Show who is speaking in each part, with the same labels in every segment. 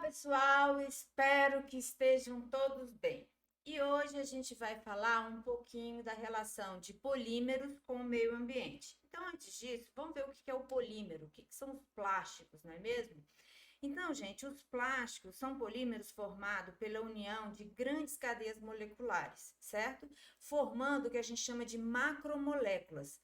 Speaker 1: Pessoal, espero que estejam todos bem. E hoje a gente vai falar um pouquinho da relação de polímeros com o meio ambiente. Então, antes disso, vamos ver o que é o polímero, o que são os plásticos, não é mesmo? Então, gente, os plásticos são polímeros formados pela união de grandes cadeias moleculares, certo? Formando o que a gente chama de macromoléculas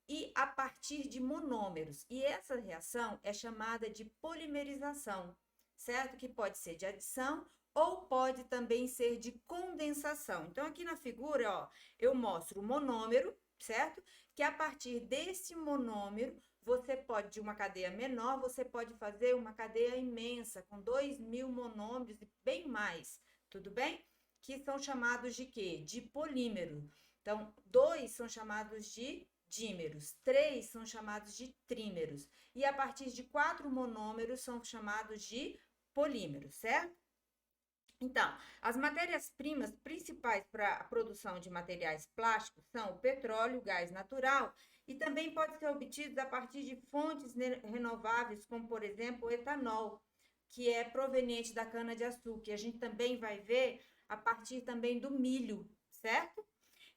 Speaker 1: e a partir de monômeros. E essa reação é chamada de polimerização, certo? Que pode ser de adição ou pode também ser de condensação. Então, aqui na figura, ó, eu mostro o monômero, certo? Que a partir desse monômero, você pode, de uma cadeia menor, você pode fazer uma cadeia imensa, com 2.000 monômeros e bem mais, tudo bem? Que são chamados de quê? De polímero. Então, dois são chamados de dímeros, três são chamados de trímeros, e a partir de 4 monômeros são chamados de polímeros, certo? Então, as matérias-primas principais para a produção de materiais plásticos são o petróleo, o gás natural, e também pode ser obtido a partir de fontes renováveis, como, por exemplo, o etanol, que é proveniente da cana-de-açúcar. E a gente também vai ver a partir também do milho, certo?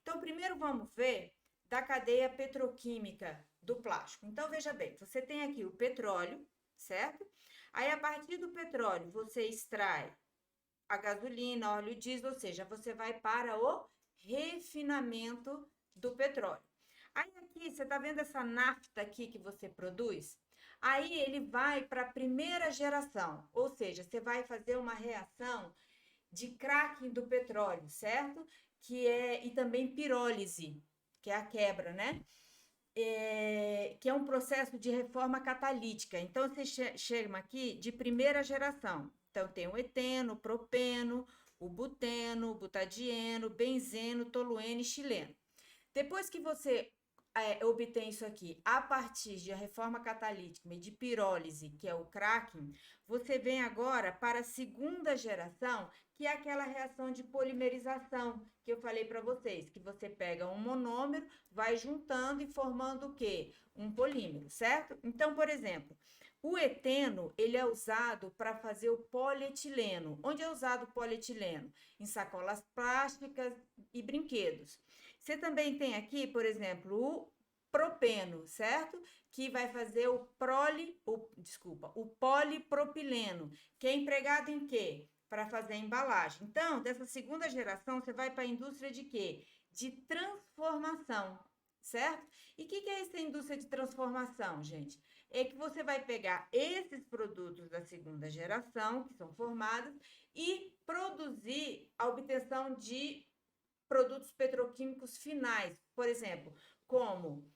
Speaker 1: Então, primeiro vamos ver da cadeia petroquímica do plástico. Então, veja bem, você tem aqui o petróleo, certo? Aí, a partir do petróleo, você extrai a gasolina, óleo diesel, ou seja, você vai para o refinamento do petróleo. Aí aqui, você está vendo essa nafta aqui que você produz? Aí ele vai para a primeira geração, ou seja, você vai fazer uma reação de cracking do petróleo, certo? E também pirólise, que é a quebra, né? Que é um processo de reforma catalítica. Então, você chama aqui de primeira geração. Então, tem o eteno, o propeno, o buteno, o butadieno, benzeno, tolueno e xileno. Depois que você obtém isso aqui a partir de a reforma catalítica e de pirólise, que é o cracking, você vem agora para a segunda geração, que é aquela reação de polimerização que eu falei para vocês, que você pega um monômero, vai juntando e formando o quê? Um polímero, certo? Então, por exemplo, o eteno, ele é usado para fazer o polietileno. Onde é usado o polietileno? Em sacolas plásticas e brinquedos. Você também tem aqui, por exemplo, o propeno, certo? Que vai fazer o polipropileno, que é empregado em quê? Para fazer a embalagem. Então, dessa segunda geração, você vai para a indústria de quê? De transformação, certo? E o que é essa indústria de transformação, gente? É que você vai pegar esses produtos da segunda geração, que são formados, e produzir a obtenção de produtos petroquímicos finais, por exemplo, como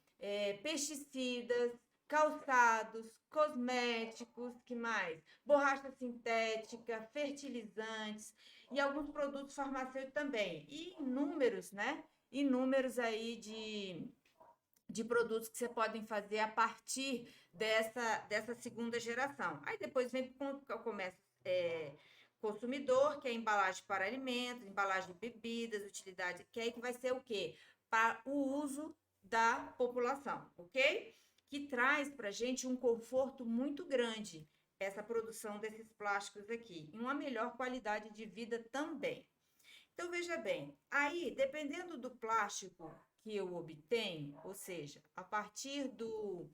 Speaker 1: pesticidas, calçados, cosméticos, que mais? Borracha sintética, fertilizantes e alguns produtos farmacêuticos também. E inúmeros, né? Inúmeros aí de produtos que você podem fazer a partir dessa segunda geração. Aí depois vem o comércio consumidor, que é embalagem para alimentos, embalagem de bebidas, utilidade, que aí que vai ser o quê? Para o uso da população, ok? Que traz para a gente um conforto muito grande, essa produção desses plásticos aqui, e uma melhor qualidade de vida também. Então, veja bem, aí, dependendo do plástico que eu obtenho, ou seja, a partir do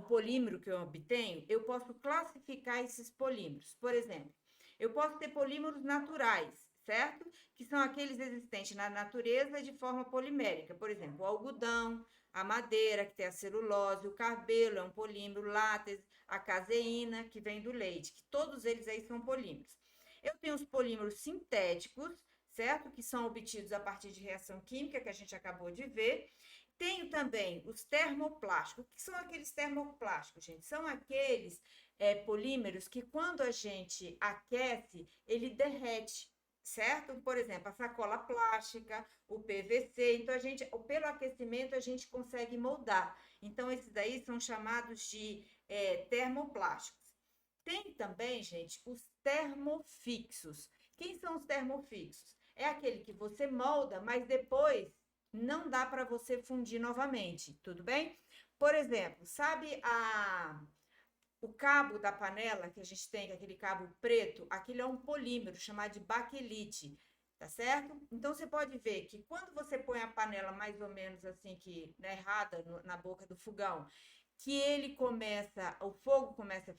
Speaker 1: polímero que eu obtenho, eu posso classificar esses polímeros. Por exemplo, eu posso ter polímeros naturais, certo? Que são aqueles existentes na natureza de forma polimérica. Por exemplo, o algodão, a madeira, que tem a celulose, o cabelo é um polímero, látex, a caseína, que vem do leite, que todos eles aí são polímeros. Eu tenho os polímeros sintéticos, certo? Que são obtidos a partir de reação química, que a gente acabou de ver. Tenho também os termoplásticos. O que são aqueles termoplásticos, gente? São aqueles polímeros que, quando a gente aquece, ele derrete, certo? Por exemplo, a sacola plástica, o PVC. Então, pelo aquecimento, a gente consegue moldar. Então, esses daí são chamados de termoplásticos. Tem também, gente, os termofixos. Quem são os termofixos? É aquele que você molda, mas depois não dá para você fundir novamente, tudo bem? Por exemplo, sabe O cabo da panela que a gente tem, que é aquele cabo preto, aquilo é um polímero chamado de baquelite, tá certo? Então você pode ver que quando você põe a panela mais ou menos assim que, né, errada na boca do fogão, que ele começa, o fogo começa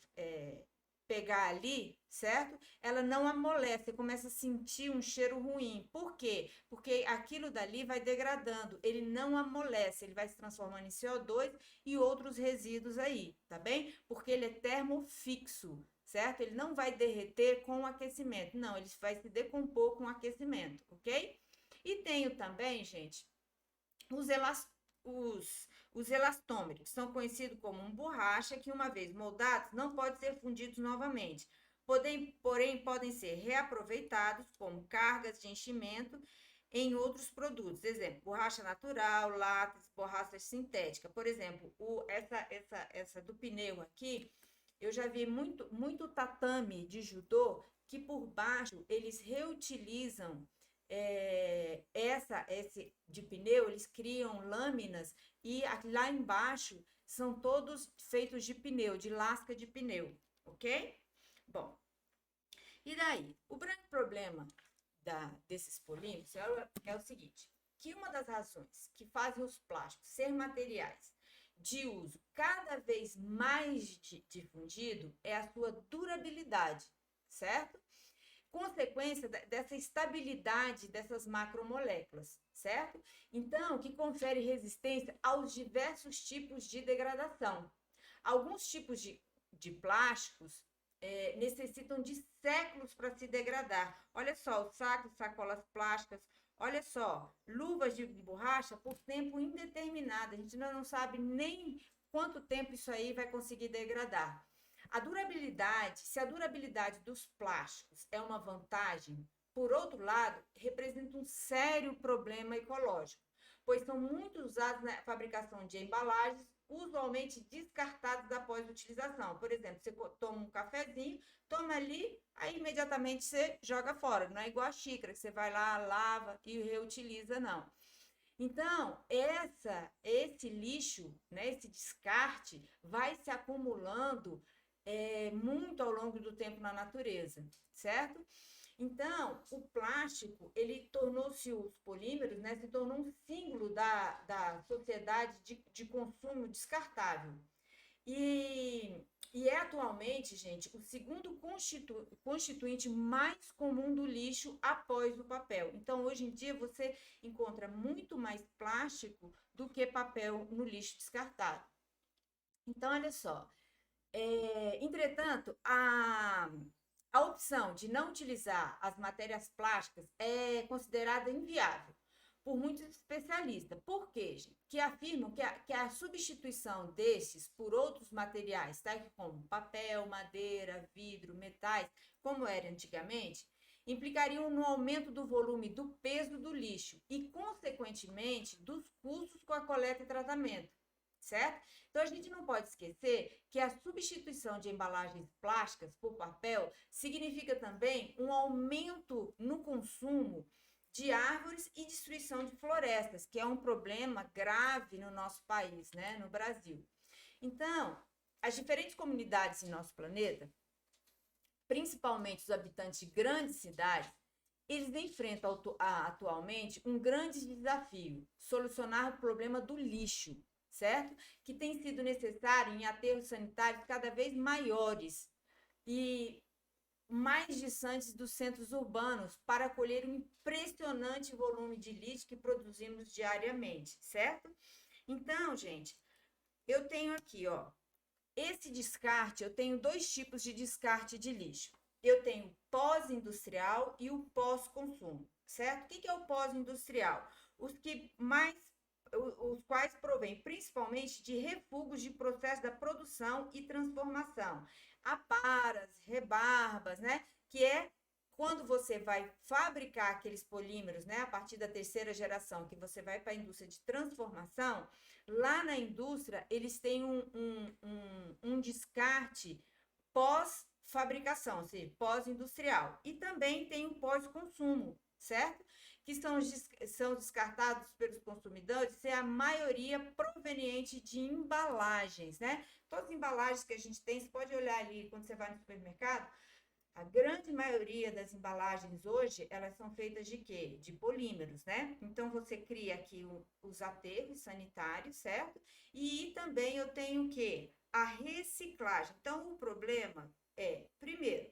Speaker 1: pegar ali, certo? Ela não amolece, você começa a sentir um cheiro ruim. Por quê? Porque aquilo dali vai degradando, ele não amolece, ele vai se transformando em CO2 e outros resíduos aí, tá bem? Porque ele é termofixo, certo? Ele não vai derreter com o aquecimento, não, ele vai se decompor com o aquecimento, ok? E tenho também, gente, os os elastômeros, que são conhecidos como borracha, que uma vez moldados não podem ser fundidos novamente. Porém, podem ser reaproveitados como cargas de enchimento em outros produtos. Exemplo, borracha natural, látex, borracha sintética. Por exemplo, essa do pneu aqui, eu já vi muito tatame de judô que por baixo eles reutilizam esse de pneu, eles criam lâminas e lá embaixo são todos feitos de pneu, de lasca de pneu, ok? Bom, e daí? O grande problema desses polímeros é o seguinte, que uma das razões que fazem os plásticos ser materiais de uso cada vez mais difundido é a sua durabilidade, certo? Consequência dessa estabilidade dessas macromoléculas, certo? Então, que confere resistência aos diversos tipos de degradação. Alguns tipos de plásticos necessitam de séculos para se degradar. Olha só, os sacos, sacolas plásticas, olha só, luvas de borracha por tempo indeterminado. A gente ainda não sabe nem quanto tempo isso aí vai conseguir degradar. Se a durabilidade dos plásticos é uma vantagem, por outro lado, representa um sério problema ecológico, pois são muito usados na fabricação de embalagens, usualmente descartados após a utilização. Por exemplo, você toma um cafezinho, toma ali, aí imediatamente você joga fora. Não é igual a xícara, que você vai lá, lava e reutiliza, não. Então, esse lixo, né, esse descarte, vai se acumulando muito ao longo do tempo na natureza, certo? Então, o plástico, ele tornou-se, os polímeros, né, se tornou um símbolo da sociedade de consumo descartável. E é atualmente, gente, o segundo constituinte mais comum do lixo após o papel. Então, hoje em dia, você encontra muito mais plástico do que papel no lixo descartado. Então, olha só, entretanto, a opção de não utilizar as matérias plásticas é considerada inviável por muitos especialistas. Por quê, gente? Que afirmam que a substituição desses por outros materiais, tá? Como papel, madeira, vidro, metais, como era antigamente, implicariam no aumento do volume do peso do lixo e, consequentemente, dos custos com a coleta e tratamento, certo? Então, a gente não pode esquecer que a substituição de embalagens plásticas por papel significa também um aumento no consumo de árvores e destruição de florestas, que é um problema grave no nosso país, né, no Brasil. Então, as diferentes comunidades em nosso planeta, principalmente os habitantes de grandes cidades, eles enfrentam atualmente um grande desafio: solucionar o problema do lixo, certo? Que tem sido necessário em aterros sanitários cada vez maiores e mais distantes dos centros urbanos para acolher um impressionante volume de lixo que produzimos diariamente, certo? Então, gente, eu tenho aqui, ó, esse descarte, eu tenho dois tipos de descarte de lixo. Eu tenho o pós-industrial e o pós-consumo, certo? O que é o pós-industrial? Os quais provêm principalmente de refugos de processo da produção e transformação, aparas, rebarbas, né? Que é quando você vai fabricar aqueles polímeros, né? A partir da terceira geração, que você vai para a indústria de transformação, lá na indústria eles têm um descarte pós-fabricação, ou seja, pós-industrial. E também tem o pós-consumo, certo? Que são descartados pelos consumidores, é a maioria proveniente de embalagens, né? Todas as embalagens que a gente tem, você pode olhar ali quando você vai no supermercado, a grande maioria das embalagens hoje, elas são feitas de quê? De polímeros, né? Então, você cria aqui os aterros sanitários, certo? E também eu tenho o quê? A reciclagem. Então, o problema é, primeiro,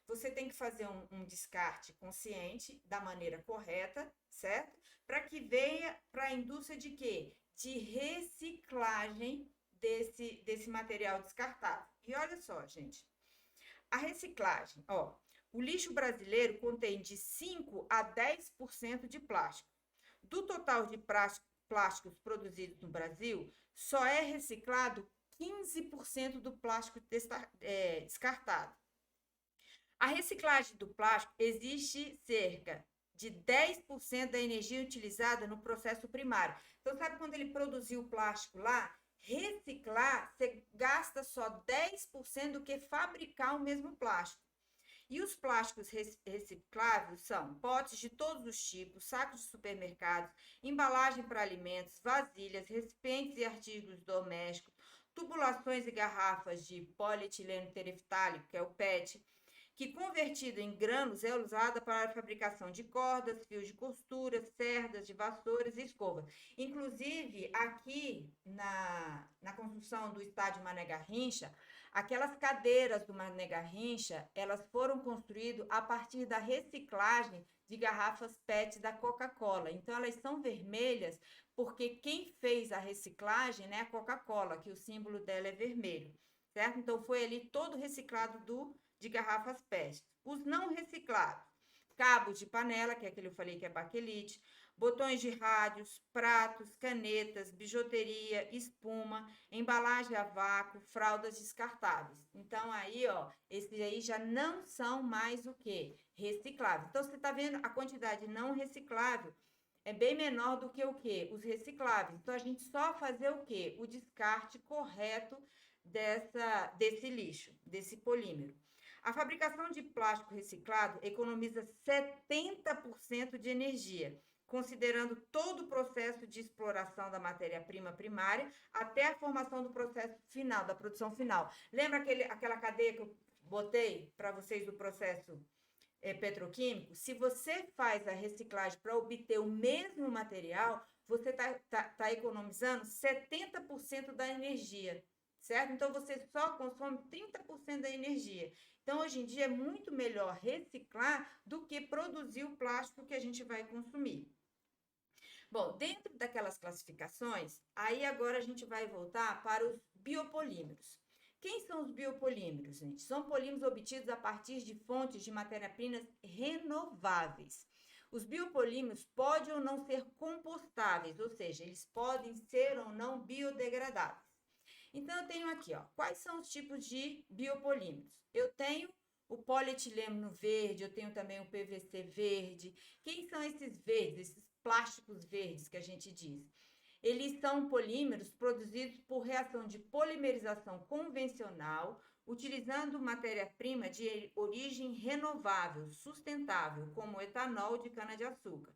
Speaker 1: você tem que fazer um descarte consciente, da maneira correta, certo? Para que venha para a indústria de quê? De reciclagem desse material descartável. E olha só, gente, a reciclagem, ó, o lixo brasileiro contém de 5 a 10% de plástico. Do total de plásticos produzidos no Brasil, só é reciclado 15% do plástico descartado. A reciclagem do plástico existe cerca de 10% da energia utilizada no processo primário. Então, sabe quando ele produziu o plástico lá? Reciclar, você gasta só 10% do que fabricar o mesmo plástico. E os plásticos recicláveis são potes de todos os tipos, sacos de supermercados, embalagem para alimentos, vasilhas, recipientes e artigos domésticos, tubulações e garrafas de polietileno tereftálico, que é o PET, que convertido em grãos é usada para a fabricação de cordas, fios de costura, cerdas de vassouras e escovas. Inclusive, aqui na construção do estádio Mané Garrincha, aquelas cadeiras do Mané Garrincha, elas foram construídas a partir da reciclagem de garrafas PET da Coca-Cola. Então, elas são vermelhas porque quem fez a reciclagem, né, a Coca-Cola, que o símbolo dela é vermelho, certo? Então, foi ali todo reciclado de garrafas PET. Os não reciclados, cabos de panela, que é aquele que eu falei que é baquelite, botões de rádios, pratos, canetas, bijuteria, espuma, embalagem a vácuo, fraldas descartáveis. Então, aí, ó, esses aí já não são mais o quê? Recicláveis. Então, você está vendo a quantidade não reciclável é bem menor do que o quê? Os recicláveis. Então, a gente só fazer o quê? O descarte correto desse lixo, desse polímero. A fabricação de plástico reciclado economiza 70% de energia, considerando todo o processo de exploração da matéria-prima primária até a formação do processo final, da produção final. Lembra aquela cadeia que eu botei para vocês do processo petroquímico? Se você faz a reciclagem para obter o mesmo material, você está economizando 70% da energia, certo? Então, você só consome 30% da energia. Então, hoje em dia, é muito melhor reciclar do que produzir o plástico que a gente vai consumir. Bom, dentro daquelas classificações, aí agora a gente vai voltar para os biopolímeros. Quem são os biopolímeros, gente? São polímeros obtidos a partir de fontes de matéria-primas renováveis. Os biopolímeros podem ou não ser compostáveis, ou seja, eles podem ser ou não biodegradáveis. Então, eu tenho aqui, ó, quais são os tipos de biopolímeros? Eu tenho o polietileno verde, eu tenho também o PVC verde. Quem são esses verdes, esses plásticos verdes que a gente diz? Eles são polímeros produzidos por reação de polimerização convencional, utilizando matéria-prima de origem renovável, sustentável, como o etanol de cana-de-açúcar.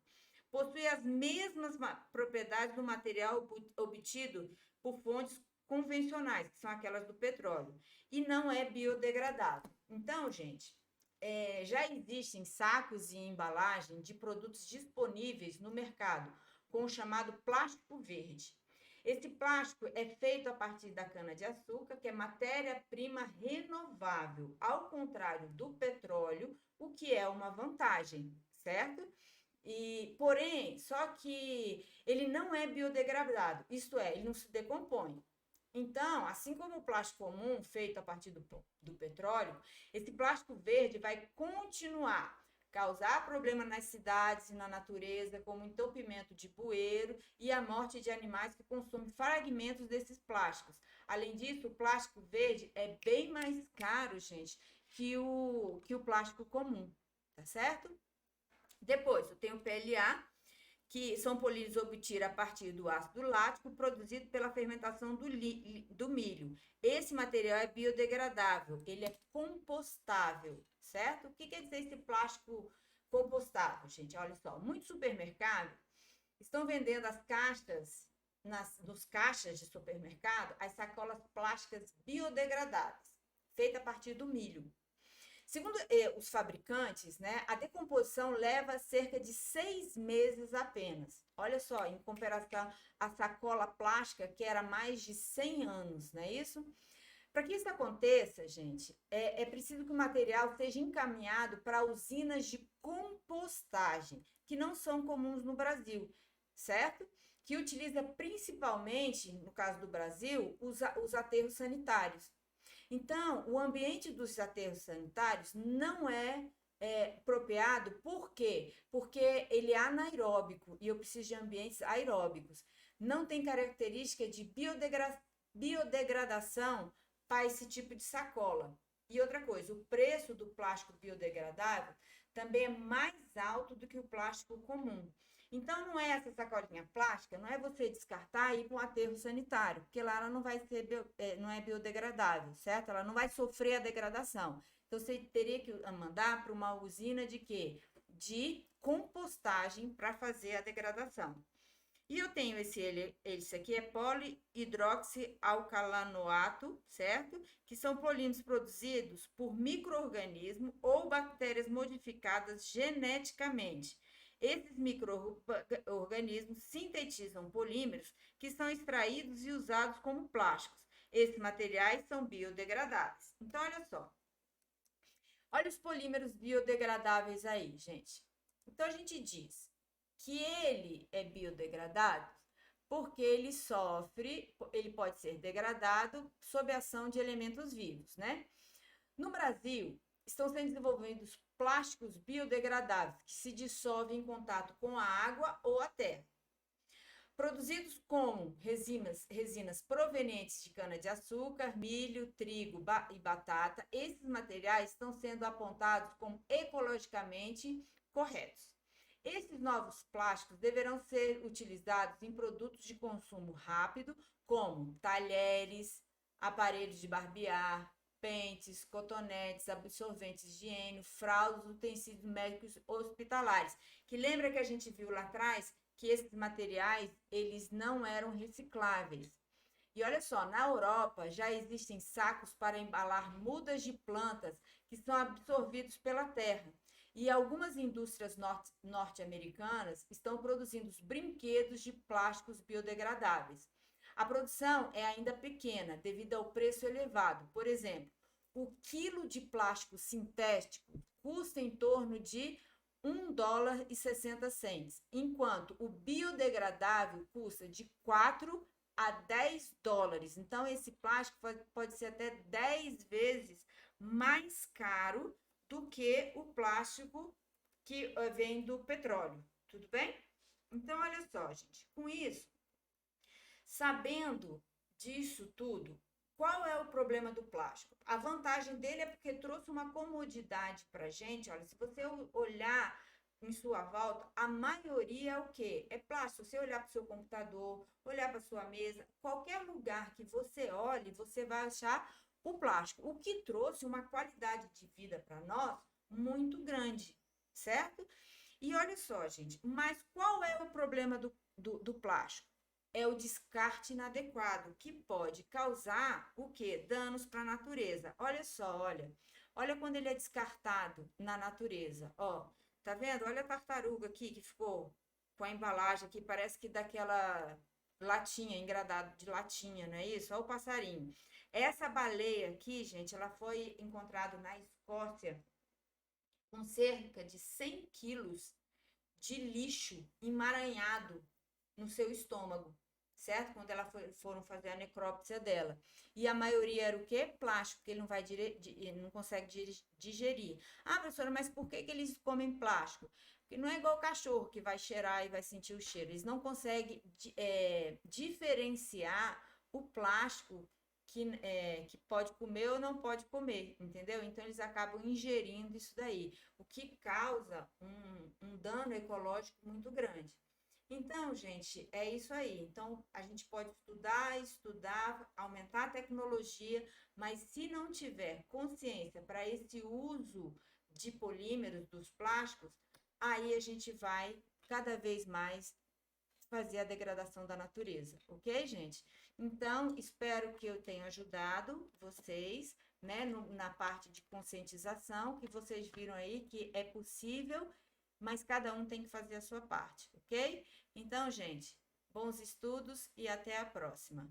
Speaker 1: Possui as mesmas propriedades do material obtido por fontes convencionais, que são aquelas do petróleo, e não é biodegradável. Então, gente, já existem sacos e embalagem de produtos disponíveis no mercado com o chamado plástico verde. Esse plástico é feito a partir da cana-de-açúcar, que é matéria-prima renovável, ao contrário do petróleo, o que é uma vantagem, certo? Porém, só que ele não é biodegradável, isto é, ele não se decompõe. Então, assim como o plástico comum, feito a partir do petróleo, esse plástico verde vai continuar causar problema nas cidades e na natureza, como entupimento de bueiro e a morte de animais que consomem fragmentos desses plásticos. Além disso, o plástico verde é bem mais caro, gente, que o plástico comum, tá certo? Depois, eu tenho o PLA, que são polímeros obtidos a partir do ácido lático produzido pela fermentação do milho. Esse material é biodegradável, ele é compostável, certo? O que quer dizer esse plástico compostável, gente. Olha só, muitos supermercados estão vendendo as caixas, nos caixas de supermercado, as sacolas plásticas biodegradáveis, feitas a partir do milho. Segundo os fabricantes, né, a decomposição leva cerca de 6 meses apenas. Olha só, em comparação à sacola plástica, que era mais de 100 anos, não é isso? Para que isso aconteça, gente, é preciso que o material seja encaminhado para usinas de compostagem, que não são comuns no Brasil, certo? Que utiliza principalmente, no caso do Brasil, os aterros sanitários. Então, o ambiente dos aterros sanitários não é apropriado, por quê? Porque ele é anaeróbico e eu preciso de ambientes aeróbicos. Não tem característica de biodegradação para esse tipo de sacola. E outra coisa, o preço do plástico biodegradável também é mais alto do que o plástico comum. Então, não é essa sacolinha plástica, não é você descartar e ir para um aterro sanitário, porque lá ela não vai ser, não é biodegradável, certo? Ela não vai sofrer a degradação. Então, você teria que mandar para uma usina de quê? De compostagem para fazer a degradação. E eu tenho esse aqui é polihidroxialcanoato, certo? Que são polímeros produzidos por micro-organismos ou bactérias modificadas geneticamente. Esses micro-organismos sintetizam polímeros que são extraídos e usados como plásticos. Esses materiais são biodegradáveis. Então, olha só. Olha os polímeros biodegradáveis aí, gente. Então, a gente diz que ele é biodegradável porque ele pode ser degradado sob a ação de elementos vivos, né? No Brasil, estão sendo desenvolvidos plásticos biodegradáveis que se dissolvem em contato com a água ou a terra. Produzidos com resinas provenientes de cana-de-açúcar, milho, trigo e batata, esses materiais estão sendo apontados como ecologicamente corretos. Esses novos plásticos deverão ser utilizados em produtos de consumo rápido, como talheres, aparelhos de barbear, pentes, cotonetes, absorventes de higiene, fraldas, utensílios médicos hospitalares. Que lembra que a gente viu lá atrás que esses materiais, eles não eram recicláveis. E olha só, na Europa já existem sacos para embalar mudas de plantas que são absorvidos pela terra. E algumas indústrias norte-americanas estão produzindo os brinquedos de plásticos biodegradáveis. A produção é ainda pequena devido ao preço elevado. Por exemplo, o quilo de plástico sintético custa em torno de $1,60, enquanto o biodegradável custa de 4 a 10 dólares. Então, esse plástico pode ser até 10 vezes mais caro do que o plástico que vem do petróleo. Tudo bem? Então, olha só, gente. Com isso, sabendo disso tudo, qual é o problema do plástico? A vantagem dele é porque trouxe uma comodidade para a gente. Olha, se você olhar em sua volta, a maioria é o quê? É plástico. Se você olhar para o seu computador, olhar para sua mesa, qualquer lugar que você olhe, você vai achar o plástico. O que trouxe uma qualidade de vida para nós muito grande, certo? E olha só, gente, mas qual é o problema do plástico? É o descarte inadequado, que pode causar o quê? Danos para a natureza. Olha só, olha quando ele é descartado na natureza, ó. Tá vendo? Olha a tartaruga aqui que ficou com a embalagem aqui, parece que daquela latinha, engradado de latinha, não é isso? Olha o passarinho. Essa baleia aqui, gente, ela foi encontrada na Escócia com cerca de 100 quilos de lixo emaranhado no seu estômago, certo? Quando foram fazer a necrópsia dela. E a maioria era o quê? Plástico, que ele não vai ele não consegue digerir. Ah, professora, mas por que eles comem plástico? Porque não é igual o cachorro que vai cheirar e vai sentir o cheiro. Eles não conseguem diferenciar o plástico que pode comer ou não pode comer, entendeu? Então, eles acabam ingerindo isso daí, o que causa um dano ecológico muito grande. Então, gente, é isso aí. Então, a gente pode estudar, aumentar a tecnologia, mas se não tiver consciência para esse uso de polímeros, dos plásticos, aí a gente vai cada vez mais fazer a degradação da natureza, ok, gente? Então, espero que eu tenha ajudado vocês, né, na parte de conscientização, que vocês viram aí que é possível, mas cada um tem que fazer a sua parte, ok? Então, gente, bons estudos e até a próxima.